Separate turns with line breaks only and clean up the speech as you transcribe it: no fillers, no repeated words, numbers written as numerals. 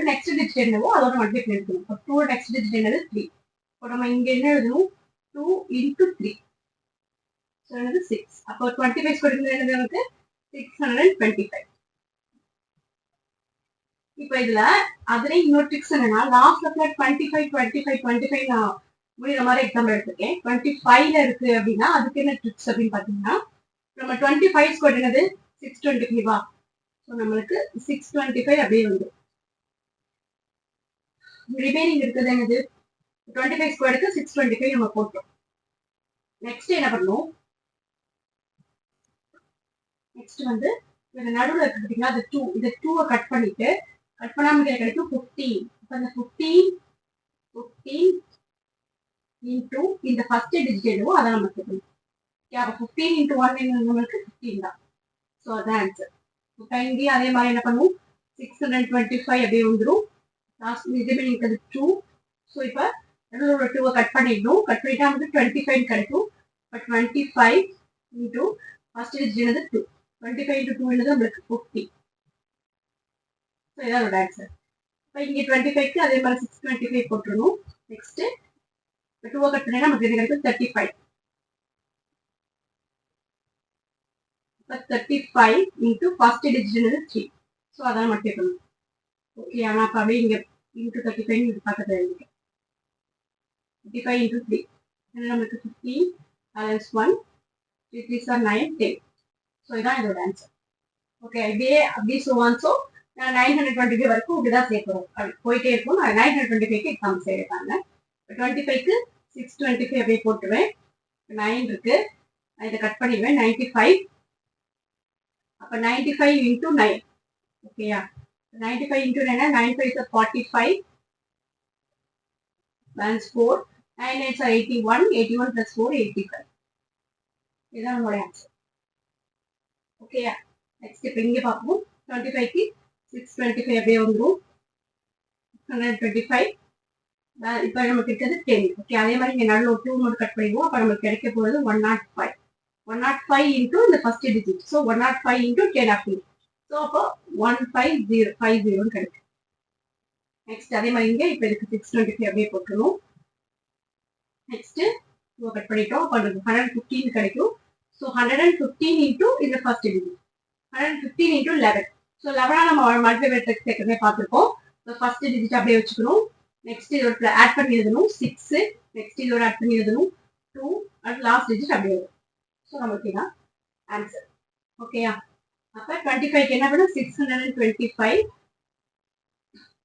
Next digit என்னவோ அதோட multiply எடுக்கணும். இப்போ 2 நெக்ஸ்ட் டிஜிட் என்னது 3. இப்போ நம்ம இங்க என்ன எழுதணும் 2 into 3. ஸோ என்னது 6. அப்போ 25 ஸ்கொயர் என்னது நமக்கு 625. இப்போ இதுல அதுல இன்னொரு ட்ரிக்ஸ் என்னன்னா லாஸ்ட்ல 25 25 25 நான் முடிகிற மாதிரி எக்ஸாம்பிள் எடுத்துருக்கேன். 25ல இருக்கு அப்படின்னா அதுக்கு என்ன ட்ரிக்ஸ் அப்படின்னு பாத்தீங்கன்னா நம்ம 25 ஸ்கொயர் என்னது 625. ஸோ நம்மளுக்கு 625 அப்படியே வந்து ரிமைனிங் இருக்கிறது என்னது 25 ஸ்கொயருக்கு 625 நம்ம போட்டோம். நெக்ஸ்ட் என்ன பண்ணணும், நெக்ஸ்ட் வந்து இந்த நடுவில் இருக்கு பார்த்தீங்களா அது 2, இந்த 2 கட் பண்ணிட்டு கட் பண்ணாம கிடைக்கும் 15. இப்போ அந்த 15 இன்டூ இந்த ஃபர்ஸ்ட் டிஜிட் எதுவோ அதை நம்ம சேர்க்கணும். அப்போ 15 இன்டூ 1 நம்மளுக்கு 15 தான். ஸோ அதான் ஆன்சர். இப்போ இங்கேயும் அதே மாதிரி என்ன பண்ணுவோம் 625 அப்படியே வந்துடும். லாஸ்ட் ரிமைனிங் இருக்கிறது 2. ஸோ இப்போ நடுவில் 2 கட் பண்ணிடணும். கட் பண்ணிட்டா நமக்கு 25 கிடைக்கும். இப்போ 25 இன்டூ ஃபர்ஸ்ட் டிஜிட் என்னது 2. 25 into 2 என்னது நம்மளுக்கு 50. ஸோ இதான் ஒரு ஆன்சர். இப்போ இங்கே 25க்கு அதே மாதிரி 625 போட்டுருணும். நெக்ஸ்ட் 2 கட் பண்ணினா நமக்கு என்ன கிடைக்கும் 35. இப்போ 35 இன்டூ ஃபர்ஸ்ட் டிஜிட் என்னது 3. ஸோ அதான் நம்ம கேட்கணும். ஓகே, ஆனால் அப்போ அப்படியே இங்கே இன்டூ 35 இது பக்கத்தில் எழுதிட்டோம். 35 into 3 நம்மளுக்கு 15 balance 1 3 3s are 9 10. ஸோ இதான் இதோட ஆன்சர். ஓகே, அப்படியே ஸோ ஆன் ஸோ நான் 925 வரைக்கும் இப்படிதான் சேர்க்கிறோம். அப்படி போயிட்டே இருக்கும். நான் 925க்கு எக்ஸாம் சேர்ப்பாங்க. 25க்கு 625 அப்படியே போட்டுருவேன். 9 இருக்கு, நான் இதை கட் பண்ணிடுவேன் 95. அப்போ 95 into 9. ஓகேயா, 95 into 9 95 is 45 balance 4 9 is 81 81 plus 4 85. இதுதான் நம்மளோட ஆன்சர். ஓகேயா, நெக்ஸ்ட் இப்போ இங்கே பார்ப்போம். 25க்கு 625 அப்படியே வந்துடும். 625 இப்போ நமக்கு இருக்கிறது 10. ஓகே, அதே மாதிரி இங்கே நடுவில் 2 மட்டும் கட் பண்ணிடுவோம். அப்போ நமக்கு கிடைக்க போகிறது 105. 105 இன்டூ இந்த ஃபர்ஸ்ட் டிஜிட். ஸோ 105 இன்டூ 10 அப்படி. ஸோ அப்போ 15050 கிடைக்கும். நெக்ஸ்ட் அதே மாதிரி இங்கே இப்போ இதுக்கு 625 அப்படியே போட்டுருணும். நெக்ஸ்ட் கட் பண்ணிட்டோம். அப்போ நமக்கு 115 கிடைக்கும். ஸோ 115 இன்டூ இந்த ஃபர்ஸ்ட் டிஜிட் 115 இன்டூ 11. ஸோ 11 நம்ம மல்டிபிள் சேர்க்கறதே பார்த்துருக்கோம். ஸோ ஃபர்ஸ்ட் டிஜிட் அப்படியே வச்சுக்கணும். நெக்ஸ்ட் இதோட ஆட் பண்ணி எழுதணும் 6. நெக்ஸ்ட் இதோட ஆட் பண்ணி எழுதணும் 2. அடுத்து லாஸ்ட் டிஜிட் அப்படியே எழுதணும். ஸோ நமக்கு இதான் ஆன்சர். ஓகேயா, அப்போ 25க்கு என்ன பண்ணும் 625